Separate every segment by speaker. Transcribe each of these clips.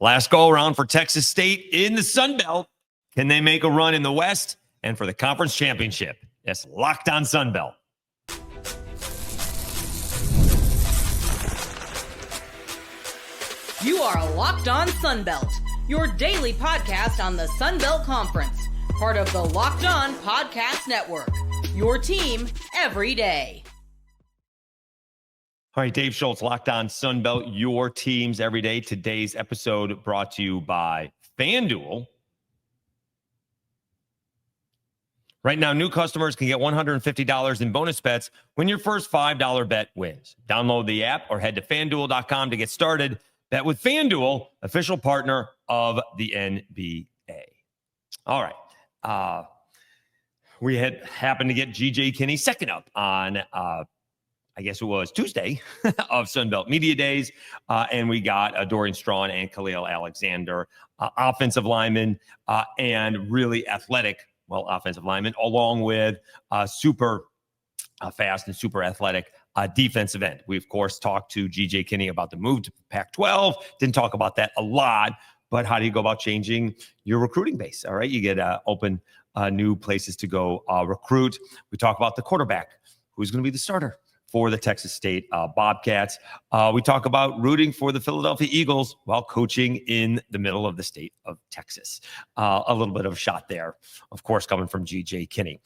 Speaker 1: Last go around for Texas State in the Sun Belt. Can they make a run in the West and for the conference championship? Yes, Locked On Sun Belt.
Speaker 2: You are Locked On Sun Belt, your daily podcast on the Sun Belt Conference, part of the Locked On Podcast Network. Your team every day.
Speaker 1: All right, Dave Schultz, Locked On Sun Belt, your teams every day. Today's episode brought to you by FanDuel. Right now, new customers can get $150 in bonus bets when your first $5 bet wins. Download the app or head to FanDuel.com to get started. Bet with FanDuel, official partner of the NBA. All right. We had happened to get G.J. Kinne second up on, I guess it was Tuesday of Sunbelt Media Days. And we got Dorian, Strawn, and Khalil Alexander, offensive linemen, and really athletic, offensive linemen, along with super fast and super athletic defensive end. We, of course, talked to G.J. Kinne about the move to Pac-12. Didn't talk about that a lot, but how do you go about changing your recruiting base? All right, you get open new places to go recruit. We talk about the quarterback, who's going to be the starter for the Texas State Bobcats. We talk about rooting for the Philadelphia Eagles while coaching in the middle of the state of Texas. A little bit of a shot there, of course, coming from G.J. Kinne.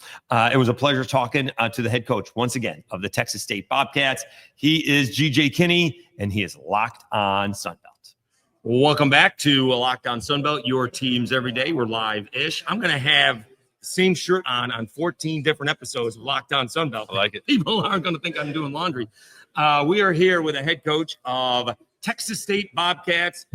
Speaker 1: It was a pleasure talking to the head coach, once again, of the Texas State Bobcats. He is G.J. Kinne, and he is Locked On Sunbelt. Welcome back to Locked On Sunbelt, your teams every day. We're live-ish. I'm going to have same shirt on 14 different episodes of Locked On Sunbelt.
Speaker 3: I like it.
Speaker 1: People aren't going to think I'm doing laundry. We are here with a head coach of Texas State Bobcats,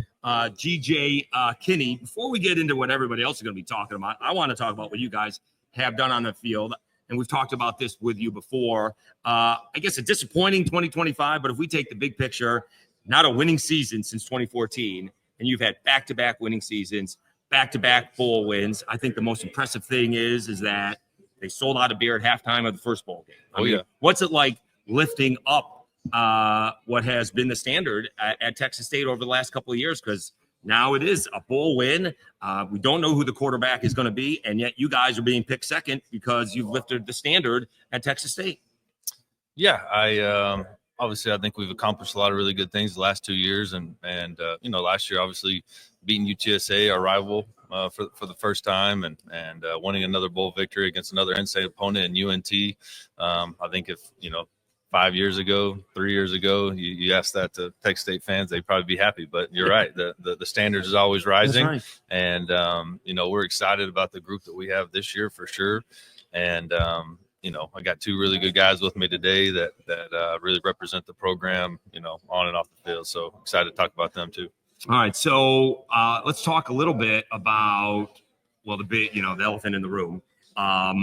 Speaker 1: G.J. Kinne. Before we get into what everybody else is going to be talking about, I want to talk about what you guys have done on the field. And we've talked about this with you before. I guess a disappointing 2025, but if we take the big picture, not a winning season since 2014, and you've had back-to-back winning seasons, back-to-back bowl wins. I think the most impressive thing is that they sold out of beer at halftime of the first bowl game. I mean, what's it like lifting up what has been the standard at Texas State over the last couple of years? Because now it is a bowl win. We don't know who the quarterback is going to be, and yet you guys are being picked second because you've lifted the standard at Texas State.
Speaker 3: Yeah, obviously, I think we've accomplished a lot of really good things the last 2 years, and last year, obviously, beating UTSA, our rival, for the first time, and winning another bowl victory against another in-state opponent in UNT. I think if 5 years ago, 3 years ago, you asked that to Texas State fans, they'd probably be happy. But you're right, the standards is always rising, right. And we're excited about the group that we have this year for sure, and. I got two really good guys with me today that really represent the program, on and off the field. So excited to talk about them too.
Speaker 1: All right. So let's talk a little bit about, the elephant in the room. How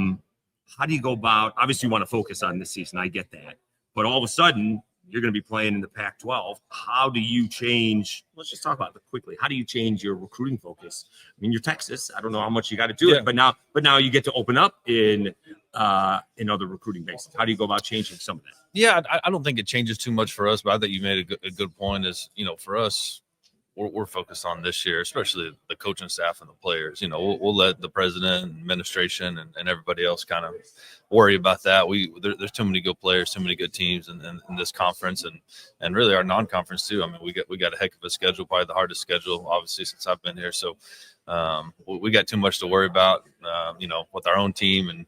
Speaker 1: do you go about, obviously you want to focus on this season. I get that. But all of a sudden you're going to be playing in the Pac-12. How do you change? Let's just talk about it quickly. How do you change your recruiting focus? I mean, you're Texas. I don't know how much you got to do it, but now you get to open up in other recruiting bases. How do you go about changing some of that?
Speaker 3: Yeah, I don't think it changes too much for us, but I think you made a good point. Is for us, we're focused on this year, especially the coaching staff and the players. We'll let the president and administration and everybody else kind of worry about that. There's too many good players, too many good teams in this conference, and really our non-conference too. I mean, we got a heck of a schedule, probably the hardest schedule, obviously, since I've been here. So we got too much to worry about, with our own team and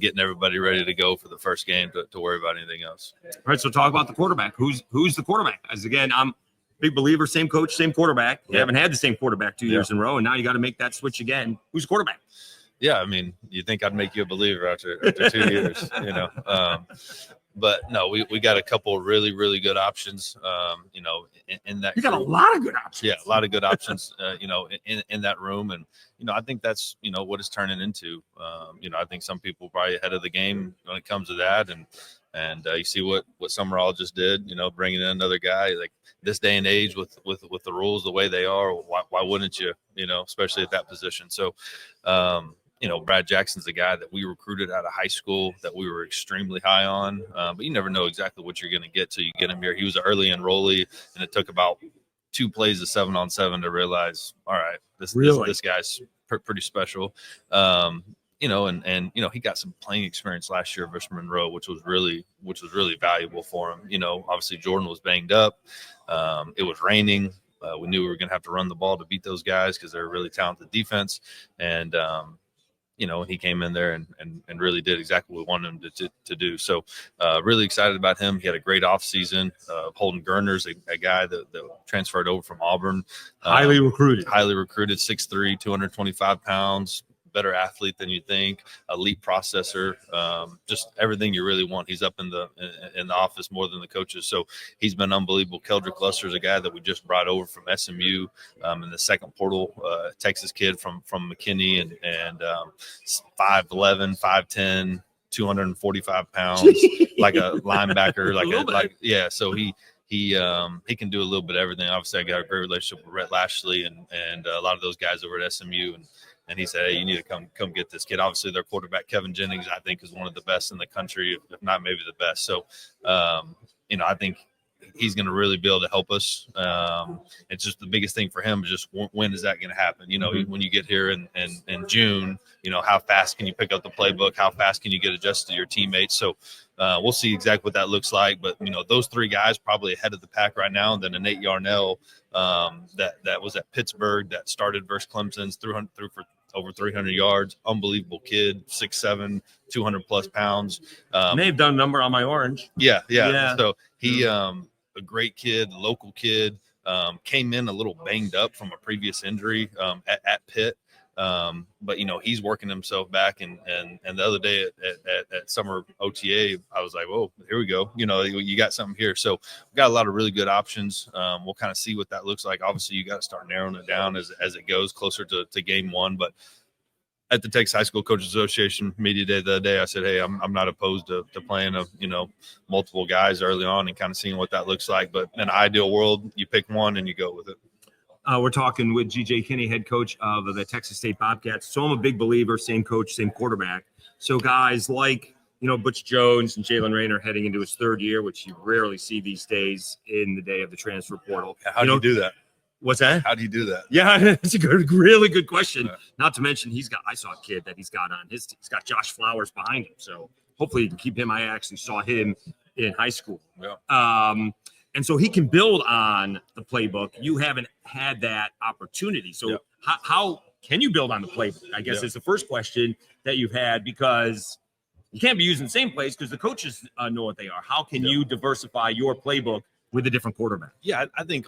Speaker 3: getting everybody ready to go for the first game to worry about anything else.
Speaker 1: All right, so talk about the quarterback. Who's the quarterback? As again, I'm big believer, same coach, same quarterback. You haven't had the same quarterback 2 years in a row, and now you got to make that switch again. Who's the quarterback?
Speaker 3: Yeah, I mean, you think I'd make you a believer after 2 years, But no, we got a couple really, really good options, in that.
Speaker 1: You got a lot of good options.
Speaker 3: Yeah, a lot of good options, in that room. And, I think that's, what it's turning into. I think some people probably ahead of the game when it comes to that. And you see what Summerall just did, bringing in another guy like this day and age with the rules the way they are. Why wouldn't you, especially at that position? So, Brad Jackson's a guy that we recruited out of high school that we were extremely high on. But you never know exactly what you're going to get till you get him here. He was an early enrollee, and it took about 2 plays of 7-on-7 to realize, all right, this guy's pretty special. You know, and you know, he got some playing experience last year versus Monroe, which was really valuable for him. You know, obviously Jordan was banged up. It was raining. We knew we were going to have to run the ball to beat those guys because they're a really talented defense. And you know, he came in there and really did exactly what we wanted him to do. So really excited about him. He had a great offseason. Holden Geriner's a guy that transferred over from Auburn.
Speaker 1: Highly recruited,
Speaker 3: 6'3", 225 pounds. Better athlete than you think, elite processor, just everything you really want. He's up in the office more than the coaches, so he's been unbelievable. Keldrick Luster's a guy that we just brought over from SMU in the second portal, Texas kid from McKinney, and 5'11", 5'10", 245 pounds, like a linebacker, yeah. So he can do a little bit of everything. Obviously, I got a great relationship with Rhett Lashley and a lot of those guys over at SMU, and he said, hey, you need to come get this kid. Obviously, their quarterback, Kevin Jennings, I think is one of the best in the country, if not maybe the best. So, you know, I think he's going to really be able to help us. It's just the biggest thing for him is just when is that going to happen? You know, when you get here in June, you know, how fast can you pick up the playbook? How fast can you get adjusted to your teammates? So we'll see exactly what that looks like. But, you know, those 3 guys probably ahead of the pack right now. And then Nate Yarnell that was at Pittsburgh that started versus Clemson's threw for over 300 yards. Unbelievable kid, 6'7", 200+ pounds.
Speaker 1: They've done a number on my orange.
Speaker 3: Yeah. So he a great kid, local kid, came in a little banged up from a previous injury at Pitt. But, you know, he's working himself back. And the other day at summer OTA, I was like, whoa, here we go. You know, you got something here. So we've got a lot of really good options. We'll kind of see what that looks like. Obviously, you got to start narrowing it down as it goes closer to game 1. But at the Texas High School Coaches Association media day the other day, I said, hey, I'm not opposed to playing multiple guys early on and kind of seeing what that looks like. But in an ideal world, you pick one and you go with it.
Speaker 1: We're talking with G.J. Kinne, head coach of the Texas State Bobcats. So I'm a big believer, same coach, same quarterback. So guys like, you know, Butch Jones and Jalen Rayner heading into his 3rd year, which you rarely see these days in the day of the transfer portal.
Speaker 3: How do you do that?
Speaker 1: What's that?
Speaker 3: How do you do that?
Speaker 1: Yeah, it's a really good question. Yeah. Not to mention I saw a kid that he's got on his team. He's got Josh Flowers behind him. So hopefully you can keep him. I actually saw him in high school.
Speaker 3: Yeah.
Speaker 1: And so he can build on the playbook. You haven't had that opportunity. So how can you build on the playbook? I guess is the first question that you've had, because you can't be using the same plays because the coaches know what they are. How can you diversify your playbook with a different quarterback?
Speaker 3: Yeah, I think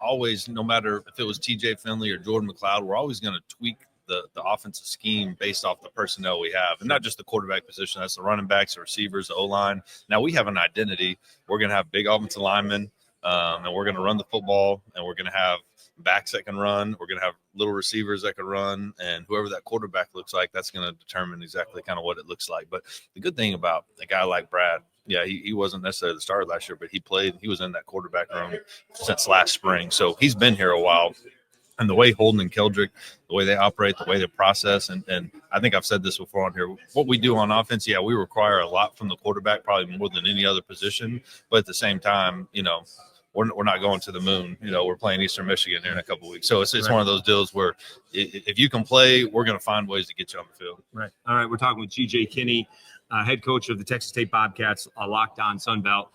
Speaker 3: always, no matter if it was TJ Finley or Jordan McLeod, we're always going to tweak the offensive scheme based off the personnel we have, and not just the quarterback position. That's the running backs, the receivers, the O-line. Now we have an identity. We're going to have big offensive linemen, and we're going to run the football, and we're going to have backs that can run. We're going to have little receivers that can run, and whoever that quarterback looks like, that's going to determine exactly kind of what it looks like. But the good thing about a guy like Brad, yeah, he wasn't necessarily the starter last year, but he was in that quarterback room since last spring. So he's been here a while. And the way Holden and Keldrick, the way they operate, the way they process, and I think I've said this before on here, what we do on offense, yeah, we require a lot from the quarterback, probably more than any other position. But at the same time, you know, we're not going to the moon. You know, we're playing Eastern Michigan here in a couple of weeks. So it's one of those deals where if you can play, we're going to find ways to get you on the field.
Speaker 1: Right. All right. We're talking with G.J. Kinne, head coach of the Texas State Bobcats, Locked On Sunbelt.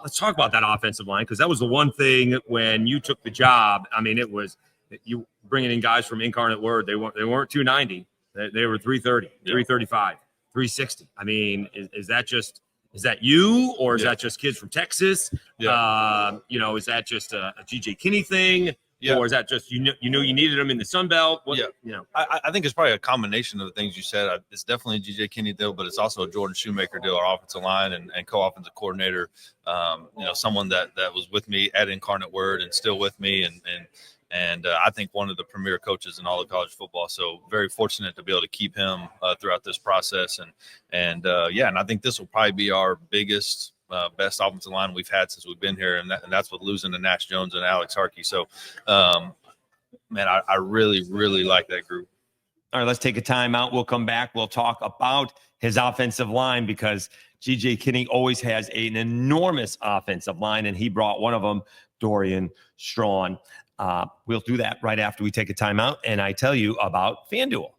Speaker 1: Let's talk about that offensive line, because that was the one thing when you took the job. I mean, it was you bringing in guys from Incarnate Word. They weren't 290. They were 330, 335, 360. I mean, is that you, or is that just kids from Texas? Yeah. You know, is that just a G.J. Kinne thing? Yeah. Or is that just you knew you needed them in the Sun Belt?
Speaker 3: You know, I think it's probably a combination of the things you said. It's definitely a G.J. Kinne deal, but it's also a Jordan Shoemaker deal, our offensive line and co-offensive coordinator. You know, someone that was with me at Incarnate Word and still with me, and I think one of the premier coaches in all of college football. So very fortunate to be able to keep him throughout this process. And I think this will probably be our biggest, best offensive line we've had since we've been here. And that's with losing to Nash Jones and Alex Harkey. So, man, I really, really like that group.
Speaker 1: All right, let's take a timeout. We'll come back. We'll talk about his offensive line, because G.J. Kinne always has an enormous offensive line, and he brought one of them Dorian, Strawn. We'll do that right after we take a timeout and I tell you about FanDuel.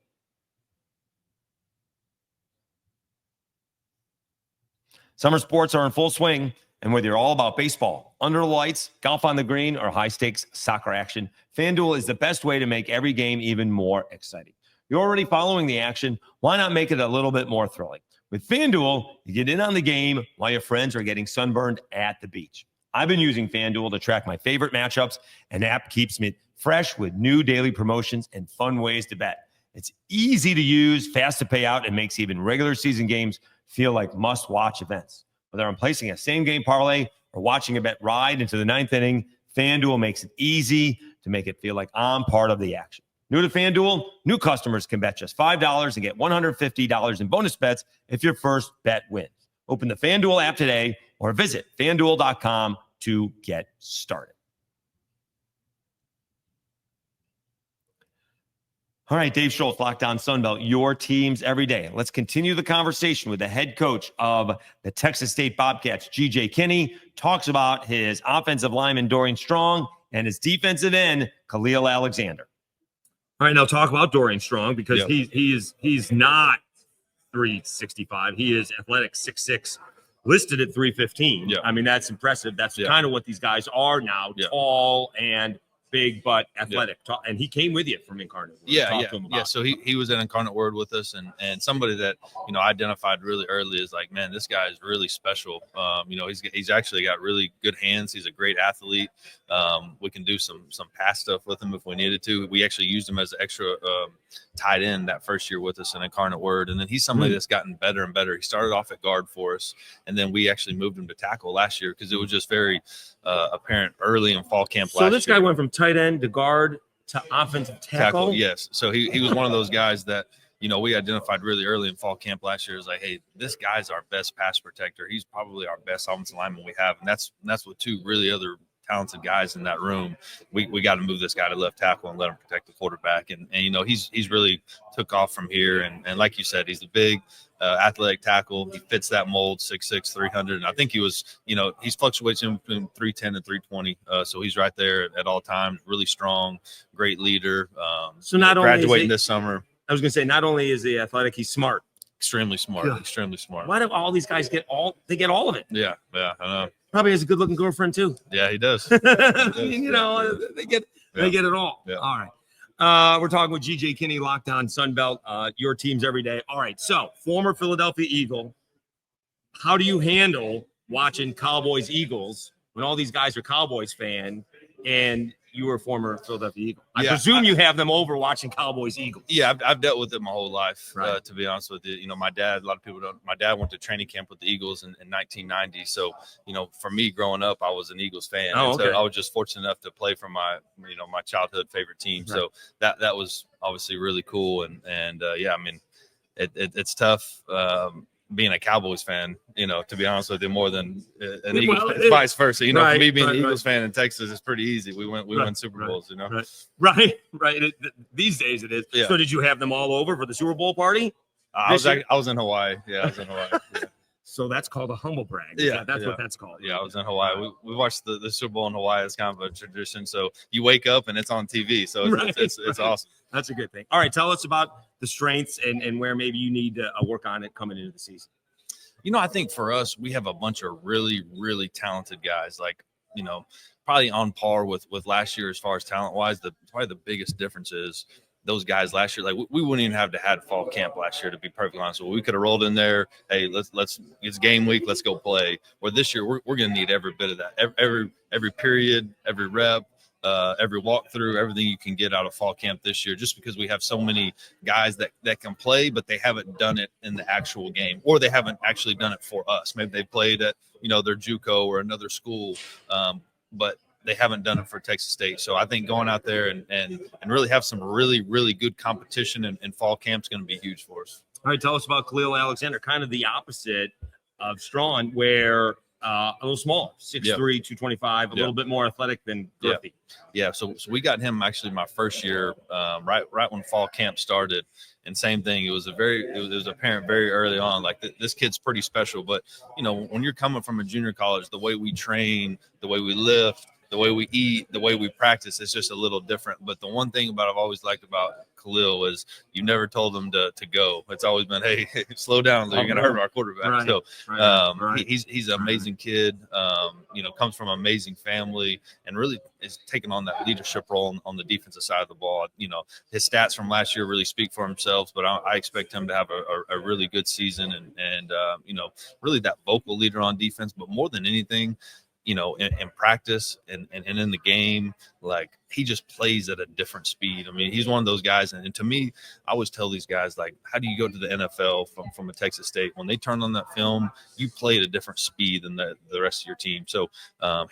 Speaker 1: Summer sports are in full swing, and whether you're all about baseball, under the lights, golf on the green, or high-stakes soccer action, FanDuel is the best way to make every game even more exciting. You're already following the action. Why not make it a little bit more thrilling? With FanDuel, you get in on the game while your friends are getting sunburned at the beach. I've been using FanDuel to track my favorite matchups, and the app keeps me fresh with new daily promotions and fun ways to bet. It's easy to use, fast to pay out, and makes even regular season games feel like must-watch events. Whether I'm placing a same-game parlay or watching a bet ride into the ninth inning, FanDuel makes it easy to make it feel like I'm part of the action. New to FanDuel, new customers can bet just $5 and get $150 in bonus bets if your first bet wins. Open the FanDuel app today or visit FanDuel.com to get started. All right, Dave Schultz, Locked On Sunbelt, your teams every day. Let's continue the conversation with the head coach of the Texas State Bobcats, Coach Kinne. Talks about his offensive lineman, Dorian Strong, and his defensive end, Khalil Alexander. All right, now talk about Dorian Strong because he's not 365. He is athletic 6'6", listed at 315.
Speaker 3: Yeah.
Speaker 1: I mean, that's impressive. That's kind of what these guys are now, tall and big but athletic. And he came with you from Incarnate Word.
Speaker 3: So he was at Incarnate Word with us, and somebody that identified really early is like, man, this guy is really special. He's actually got really good hands. He's a great athlete. We can do some pass stuff with him if we needed to. We actually used him as an extra tight end that first year with us in Incarnate Word, and then he's somebody that's gotten better and better. He started off at guard for us, and then we actually moved him to tackle last year because it was just very apparent early in fall camp last year.
Speaker 1: So this guy went from tight end to guard to offensive tackle?
Speaker 3: Yes. So he was one of those guys that, we identified really early in fall camp last year. Is like, hey, this guy's our best pass protector. He's probably our best offensive lineman we have. And that's with two really other talented guys in that room. We got to move this guy to left tackle and let him protect the quarterback. And he's really took off from here. And like you said, he's a big athletic tackle. He fits that mold, 6'6", 300. And I think he was, he's fluctuating between 310 and 320. So he's right there at all times, really strong, great leader.
Speaker 1: So not only
Speaker 3: graduating this summer.
Speaker 1: I was going to say, not only is he athletic, he's smart.
Speaker 3: Extremely smart. Yeah. Extremely smart.
Speaker 1: Why do all these guys get all of it?
Speaker 3: Yeah, I know.
Speaker 1: Probably has a good-looking girlfriend too.
Speaker 3: Yeah, he does.
Speaker 1: They get it all.
Speaker 3: Yeah.
Speaker 1: All right. We're talking with Coach Kinne, Locked On Sunbelt, your teams every day. All right. So, former Philadelphia Eagle. How do you handle watching Cowboys-Eagles when all these guys are Cowboys fan and you were a former Philadelphia Eagle? I presume you have them over watching Cowboys-Eagles.
Speaker 3: Yeah, I've dealt with it my whole life,
Speaker 1: right.
Speaker 3: To be honest with you. My dad, a lot of people don't. My dad went to training camp with the Eagles in 1990. So, for me growing up, I was an Eagles fan.
Speaker 1: Oh, okay.
Speaker 3: So I was just fortunate enough to play for my childhood favorite team. Right. So that was obviously really cool. And I mean, it's tough. Being a Cowboys fan, to be honest with you, more than an Eagles fan, vice versa. For me being an Eagles fan in Texas, it's pretty easy. We win Super Bowls,
Speaker 1: Right. These days it is.
Speaker 3: Yeah.
Speaker 1: So did you have them all over for the Super Bowl party?
Speaker 3: I was in Hawaii. Yeah, I was in Hawaii. Yeah.
Speaker 1: So that's called a humble brag. That's what that's called.
Speaker 3: Yeah, I was in Hawaii. We watched the Super Bowl in Hawaii. It's kind of a tradition. So you wake up and it's on TV. So it's awesome.
Speaker 1: That's a good thing. All right, tell us about the strengths and where maybe you need to work on it coming into the season.
Speaker 3: I think for us, we have a bunch of really, really talented guys. Like, probably on par with last year as far as talent-wise. Probably the biggest difference is those guys last year. Like, we wouldn't even have to had fall camp last year, to be perfectly honest. We could have rolled in there. Hey, it's game week. Let's go play. Or this year, we're going to need every bit of that. Every period, every rep. Every walkthrough, everything you can get out of fall camp this year, just because we have so many guys that can play, but they haven't done it in the actual game, or they haven't actually done it for us. Maybe they played at, their JUCO or another school, but they haven't done it for Texas State. So I think going out there and really have some really, really good competition in fall camp is going to be huge for us.
Speaker 1: All right, tell us about Khalil Alexander, kind of the opposite of Strawn, where a little small, 6'3", 225, a little bit more athletic than girthy.
Speaker 3: Yeah. So we got him actually my first year, right when fall camp started, and same thing. It was apparent very early on, like this kid's pretty special. But when you're coming from a junior college, the way we train, the way we lift, the way we eat, the way we practice, it's just a little different. But the one thing I've always liked about Kalil is you never told him to go. It's always been, hey, slow down, you're gonna hurt our quarterback. He's an amazing kid. Comes from an amazing family and really is taking on that leadership role on the defensive side of the ball. His stats from last year really speak for themselves, but I expect him to have a really good season and really that vocal leader on defense. But more than anything, in practice and in the game, like he just plays at a different speed. I mean, he's one of those guys. And to me, I always tell these guys, like, how do you go to the NFL from a Texas State? When they turn on that film, you play at a different speed than the rest of your team. So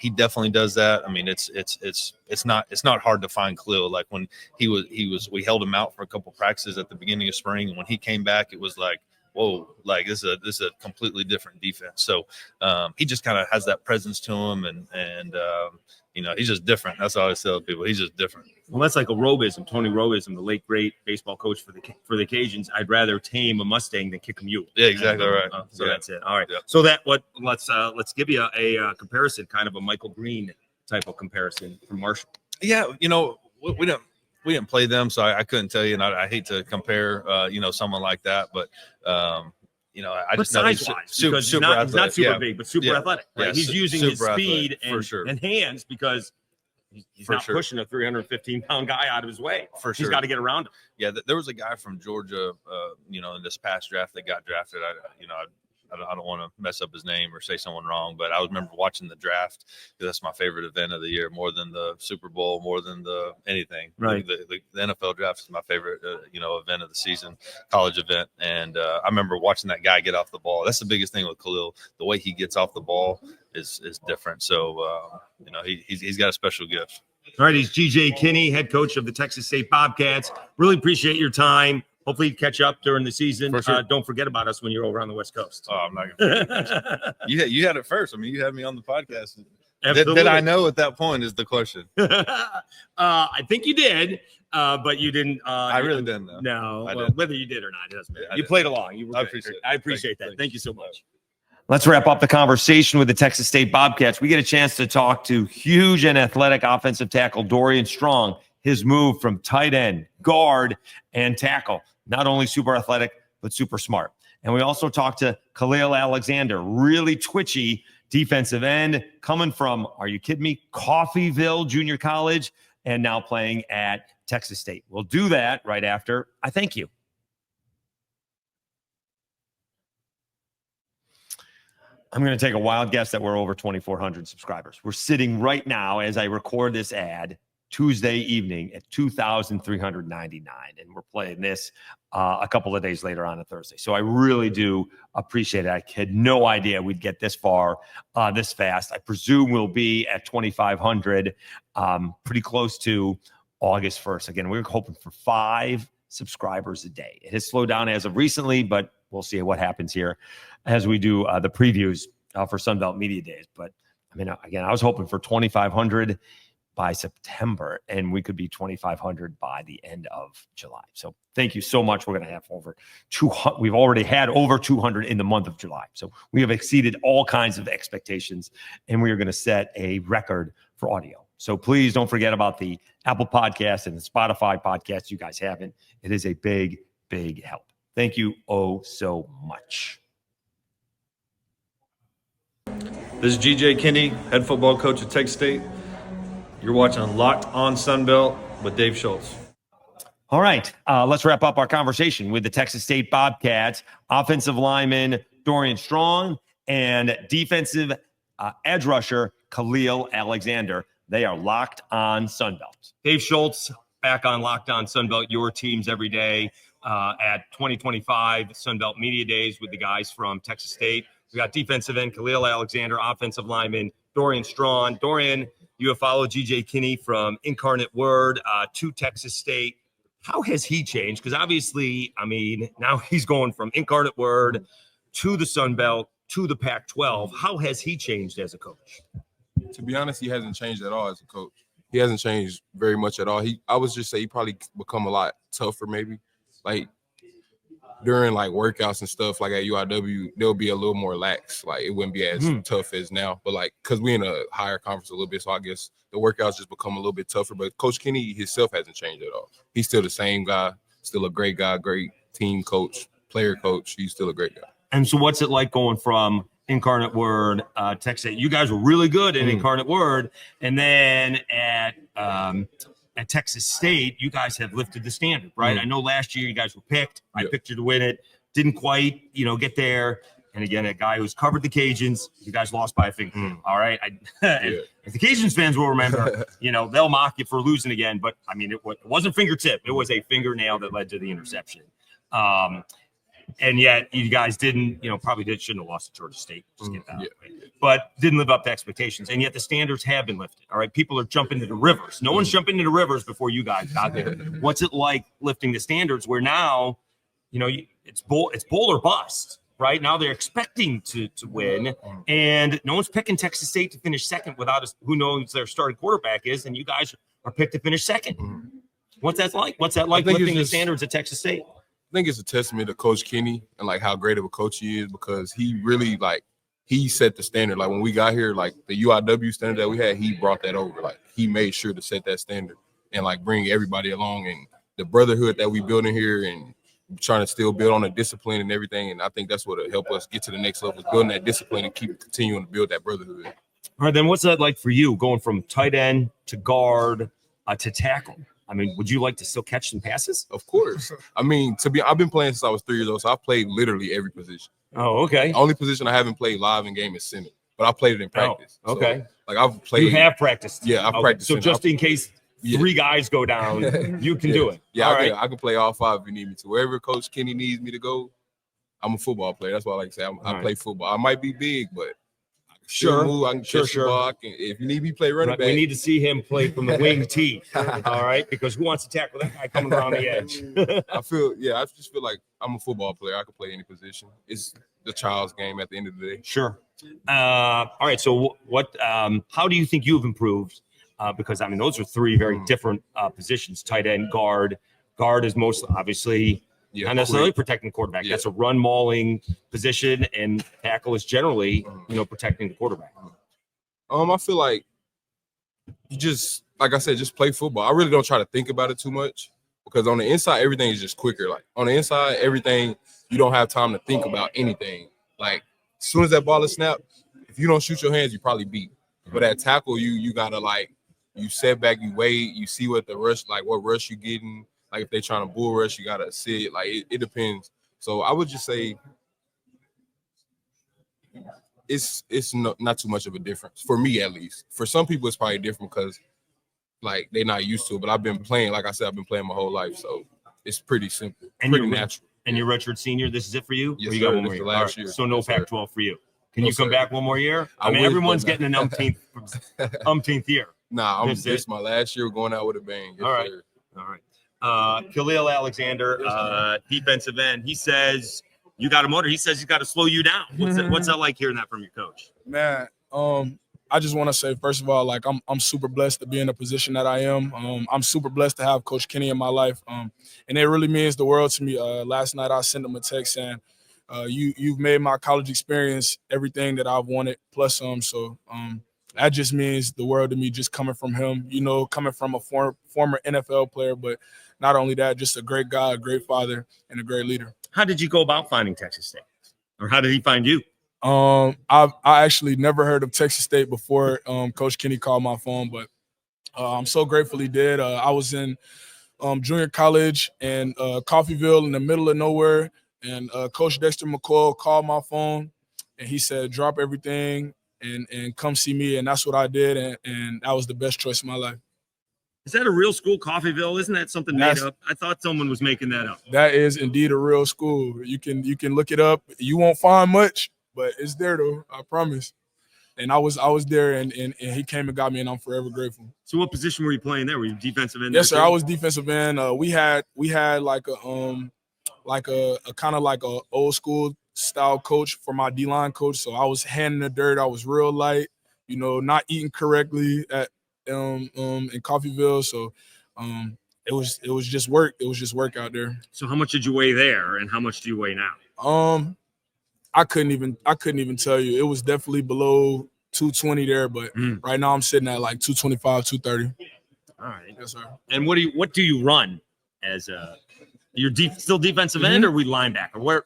Speaker 3: he definitely does that. I mean, it's not hard to find Kalil. Like when we held him out for a couple practices at the beginning of spring. And when he came back, it was like, whoa, like this is a completely different defense. So he just kind of has that presence to him, and he's just different. That's all I tell people. He's just different.
Speaker 1: Well, that's like a Robism, Tony Robism, the late great baseball coach for the Cajuns. I'd rather tame a Mustang than kick a mule.
Speaker 3: Yeah, exactly right.
Speaker 1: So that's it. All right. Yeah. So let's give you a comparison, kind of a Michael Green type of comparison from Marshall.
Speaker 3: Yeah, we didn't play them, so I couldn't tell you, and I hate to compare, someone like that, but I just know he's super athletic.
Speaker 1: He's not super big, but super athletic. Right? Yeah, he's using his speed and hands because he's not pushing a 315-pound guy out of his way.
Speaker 3: For sure,
Speaker 1: he's got to get around him.
Speaker 3: Yeah, there was a guy from Georgia, in this past draft that got drafted. I don't want to mess up his name or say someone wrong, but I remember watching the draft because that's my favorite event of the year, more than the Super Bowl, more than anything.
Speaker 1: Right.
Speaker 3: The NFL draft is my favorite, event of the season, college event. And I remember watching that guy get off the ball. That's the biggest thing with Kalil. The way he gets off the ball is different. So, he's got a special gift.
Speaker 1: All right. He's GJ Kinne, head coach of the Texas State Bobcats. Really appreciate your time. Hopefully you catch up during the season.
Speaker 3: For sure.
Speaker 1: Don't forget about us when you're over on the West Coast.
Speaker 3: Oh, I'm not going to. You had it first. I mean, you had me on the podcast.
Speaker 1: Absolutely.
Speaker 3: Did I know at that point is the question.
Speaker 1: I think you did, but you didn't.
Speaker 3: I really didn't, though.
Speaker 1: No, whether you did or not, it doesn't matter. You played along. You were I appreciate that. Thank you so much. Let's wrap up the conversation with the Texas State Bobcats. We get a chance to talk to huge and athletic offensive tackle Dorian Strawn. His move from tight end, guard, and tackle. Not only super athletic, but super smart. And we also talked to Khalil Alexander, really twitchy defensive end, coming from, are you kidding me, Coffeyville Junior College, and now playing at Texas State. We'll do that right after I thank you. I'm going to take a wild guess that we're over 2,400 subscribers. We're sitting right now, as I record this ad, Tuesday evening at 2,399, and we're playing this a couple of days later on a Thursday. So I really do appreciate it. I had no idea we'd get this far this fast. I presume we'll be at 2,500 pretty close to August 1st. Again, we're hoping for 5 subscribers a day. It has slowed down as of recently, but we'll see what happens here as we do the previews for Sunbelt Media Days. But I mean, again, I was hoping for 2,500 by September, and we could be 2,500 by the end of July. So thank you so much. We're going to have over 200. We've already had over 200 in the month of July. So we have exceeded all kinds of expectations, and we are going to set a record for audio. So please don't forget about the Apple Podcast and the Spotify podcast. You guys haven't. It is a big, big help. Thank you so much.
Speaker 4: This is GJ Kinne, head football coach at Texas State. You're watching Locked on Sunbelt with Dave Schultz.
Speaker 1: All right, let's wrap up our conversation with the Texas State Bobcats offensive lineman Dorian Strawn and defensive edge rusher Khalil Alexander. They are Locked on Sunbelt. Dave Schultz back on Locked on Sunbelt, your teams every day at 2025 Sunbelt Media Days with the guys from Texas State. We got defensive end Khalil Alexander, offensive lineman Dorian Strawn. Dorian, you have followed GJ Kinne from Incarnate Word to Texas State. How has he changed? Because obviously, I mean, now he's going from Incarnate Word to the Sun Belt to the Pac-12. How has he changed as a coach?
Speaker 5: To be honest, he hasn't changed at all as a coach. He hasn't changed very much at all. I would just say he probably become a lot tougher maybe. Like, during like workouts and stuff like at UIW, they'll be a little more lax. Like it wouldn't be as tough as now. But like because we in a higher conference a little bit, so I guess the workouts just become a little bit tougher. But Coach Kinne himself hasn't changed at all. He's still the same guy, still a great guy, great team coach, player coach. He's still a great guy.
Speaker 1: And so what's it like going from Incarnate Word, Texas? You guys were really good at Incarnate Word, and then at Texas State, you guys have lifted the standard, right? I know last year you guys were picked. I picked you to win it. Didn't quite, get there. And again, a guy who's covered the Cajuns, you guys lost by a finger. All right. If the Cajuns fans will remember, they'll mock you for losing again. But I mean, it wasn't fingertip. It was a fingernail that led to the interception. And yet you guys didn't, shouldn't have lost to Georgia State. Just get that out, right? But didn't live up to expectations. And yet the standards have been lifted. All right. People are jumping into rivers. No one's jumping into rivers before you guys got there. What's it like lifting the standards where now, it's bold or bust, right? Now they're expecting to win. And no one's picking Texas State to finish second without who knows their starting quarterback is. And you guys are picked to finish second. What's that like? What's that like lifting the standards at Texas State?
Speaker 5: I think it's a testament to Coach Kinne and like how great of a coach he is, because he really he set the standard. Like when we got here, like the UIW standard that we had, he brought that over. Like he made sure to set that standard and like bring everybody along, and the brotherhood that we building here and trying to still build on the discipline and everything. And I think that's what will help us get to the next level, is building that discipline and continuing to build that brotherhood.
Speaker 1: All right, then what's that like for you going from tight end to guard to tackle? I mean, would you like to still catch some passes?
Speaker 5: Of course. I mean, I've been playing since I was 3 years old, so I've played literally every position.
Speaker 1: Oh, okay.
Speaker 5: The only position I haven't played live in game is center, but I played it in practice.
Speaker 1: Oh, okay.
Speaker 5: So, I've played.
Speaker 1: You have practiced.
Speaker 5: Yeah, I've practiced.
Speaker 1: So just in case 3 guys go down, you can do it.
Speaker 5: Yeah, I can play all 5 if you need me to. Wherever Coach Kinne needs me to go, I'm a football player. That's why I like to say I play football. I might be big, but I can move. I can catch the ball. If you need me to play running back.
Speaker 1: We need to see him play from the wing tee. All right, because who wants to tackle that guy coming around the edge?
Speaker 5: I just feel like I'm a football player. I can play any position. It's the child's game at the end of the day.
Speaker 1: Sure. All right. So what? How do you think you've improved? Because I mean, those are 3 very different positions: tight end, guard. Guard is most obviously not necessarily protecting the quarterback. That's a run mauling position, and tackle is generally, protecting the quarterback.
Speaker 5: I feel like you just, like I said, just play football. I really don't try to think about it too much, because on the inside, everything is just quicker. Like on the inside, everything, you don't have time to think about anything. Like as soon as that ball is snapped, if you don't shoot your hands, you probably beat. But at tackle, you gotta you set back, you wait, you see what what rush you're getting. Like if they're trying to bull rush, you gotta sit. Like it depends. So I would just say it's not too much of a difference for me, at least. For some people, it's probably different because like they're not used to it. But I've been playing, like I said, I've been playing my whole life, so it's pretty simple, and pretty natural. And
Speaker 1: you're redshirt senior. This is it for you.
Speaker 5: Yes,
Speaker 1: you
Speaker 5: sir.
Speaker 1: got one more year.
Speaker 5: Last year.
Speaker 1: So no Pac-12 for you. Can you come back one more year?
Speaker 5: I
Speaker 1: mean,
Speaker 5: would,
Speaker 1: everyone's getting an umpteenth year.
Speaker 5: Nah, this is my last year going out with a bang. Yes,
Speaker 1: all right.
Speaker 5: Sir.
Speaker 1: All right. Khalil Alexander, defensive end. He says you got a motor. He says he's got to slow you down. What's that like hearing that from your coach?
Speaker 6: Man, I just want to say, first of all, like I'm super blessed to be in the position that I am. I'm super blessed to have Coach Kinne in my life, and it really means the world to me. Last night I sent him a text saying, "You've made my college experience everything that I've wanted plus some." So that just means the world to me, just coming from him. Coming from a former NFL player, but not only that, just a great guy, a great father, and a great leader.
Speaker 1: How did you go about finding Texas State, or how did he find you?
Speaker 6: I actually never heard of Texas State before Coach Kinne called my phone, but I'm so grateful he did. I was in junior college in Coffeyville in the middle of nowhere, and Coach Dexter McCoy called my phone, and he said, drop everything and come see me, and that's what I did, and that was the best choice of my life.
Speaker 1: Is that a real school, Coffeyville? Isn't that something made up? I thought someone was making that up.
Speaker 6: That is indeed a real school. You can look it up. You won't find much, but it's there though, I promise. And I was there, and he came and got me, and I'm forever grateful.
Speaker 1: So what position were you playing there? Were you defensive end?
Speaker 6: Yes, sir. I was defensive end. We had like a kind of like a old school style coach for my D-line coach. So I was handing the dirt. I was real light, not eating correctly at in Coffeyville. So it was just work. It was just work out there.
Speaker 1: So how much did you weigh there, and how much do you weigh now?
Speaker 6: I couldn't even tell you. It was definitely below 220 there, but right now I'm sitting at like 225, 230.
Speaker 1: All right.
Speaker 6: Yes, sir.
Speaker 1: And what do you run as you're still defensive end, or we linebacker? Where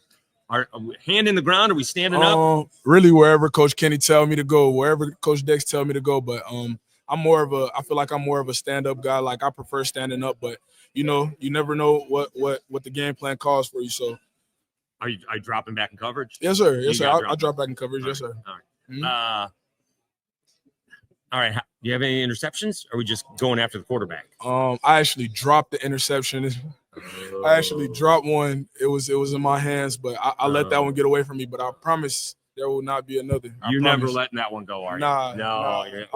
Speaker 1: are we hand in the ground? Are we standing up?
Speaker 6: Really wherever Coach Kinne tell me to go, wherever Coach Dex tell me to go. But I feel like I'm more of a stand-up guy. Like I prefer standing up, but you never know what the game plan calls for you. So
Speaker 1: are you dropping back in coverage?
Speaker 6: Yes, sir. Yes, sir. I'll drop back in coverage. Yes, sir.
Speaker 1: All right. All right. Do you have any interceptions? Or are we just going after the quarterback?
Speaker 6: I actually dropped the interception. I actually dropped one. It was in my hands, but I let that one get away from me. But I promise there will not be another.
Speaker 1: You're never letting that one go, are you?
Speaker 6: Nah.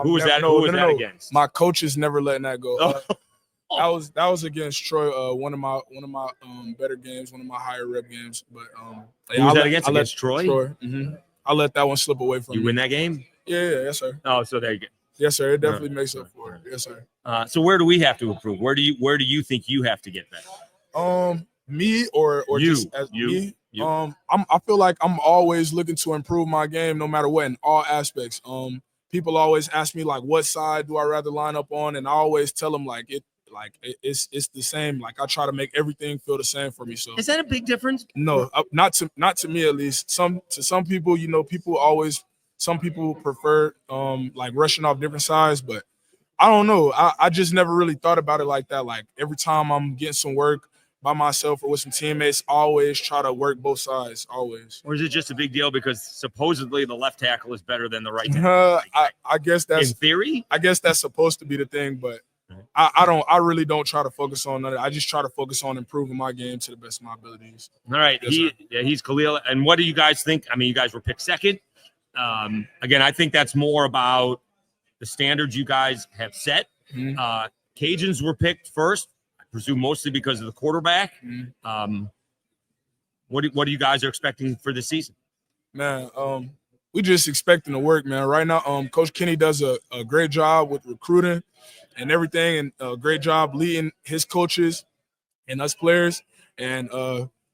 Speaker 1: Who was that? Who was that against?
Speaker 6: My coach is never letting that go. That was against Troy. One of my better games, one of my higher rep games. But
Speaker 1: who was that against? Against Troy?
Speaker 6: Mm-hmm. I let that one slip away from me.
Speaker 1: You win that game?
Speaker 6: Yeah, yes, sir.
Speaker 1: Oh, so there you go.
Speaker 6: Yes, sir. It definitely makes up for it. Yes, sir.
Speaker 1: So where do we have to improve? Where do you think you have to get better?
Speaker 6: Me or
Speaker 1: you,
Speaker 6: just as me?
Speaker 1: You.
Speaker 6: I feel like I'm always looking to improve my game no matter what in all aspects. People always ask me like what side do I rather line up on, and I always tell them it's the same. Like I try to make everything feel the same for me. So
Speaker 1: is that a big difference?
Speaker 6: No, not to me at least. Some people, some people prefer like rushing off different sides, but I don't know. I just never really thought about it like that. Like every time I'm getting some work by myself or with some teammates, I always try to work both sides, always.
Speaker 1: Or is it just a big deal because supposedly the left tackle is better than the right tackle?
Speaker 6: I guess that's
Speaker 1: in theory.
Speaker 6: I guess that's supposed to be the thing, but I really don't try to focus on that. I just try to focus on improving my game to the best of my abilities.
Speaker 1: All right.
Speaker 6: Yes,
Speaker 1: he's Kalil. And what do you guys think? I mean, you guys were picked second. Again, I think that's more about the standards you guys have set. Cajuns were picked first, I presume mostly because of the quarterback. What do you guys are expecting for this season?
Speaker 6: Man, we just expecting to work, man. Right now, Coach Kinne does a great job with recruiting and everything, and a great job leading his coaches and us players. And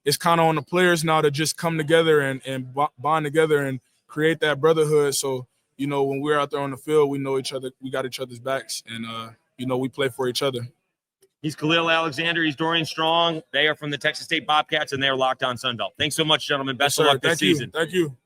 Speaker 6: it's kind of on the players now to just come together and bond together and create that brotherhood. So, when we're out there on the field, we know each other, we got each other's backs, and, we play for each other.
Speaker 1: He's Khalil Alexander. He's Dorian Strawn. They are from the Texas State Bobcats, and they are locked on Sunbelt. Thanks so much, gentlemen. Best of luck this season.
Speaker 6: Thank you.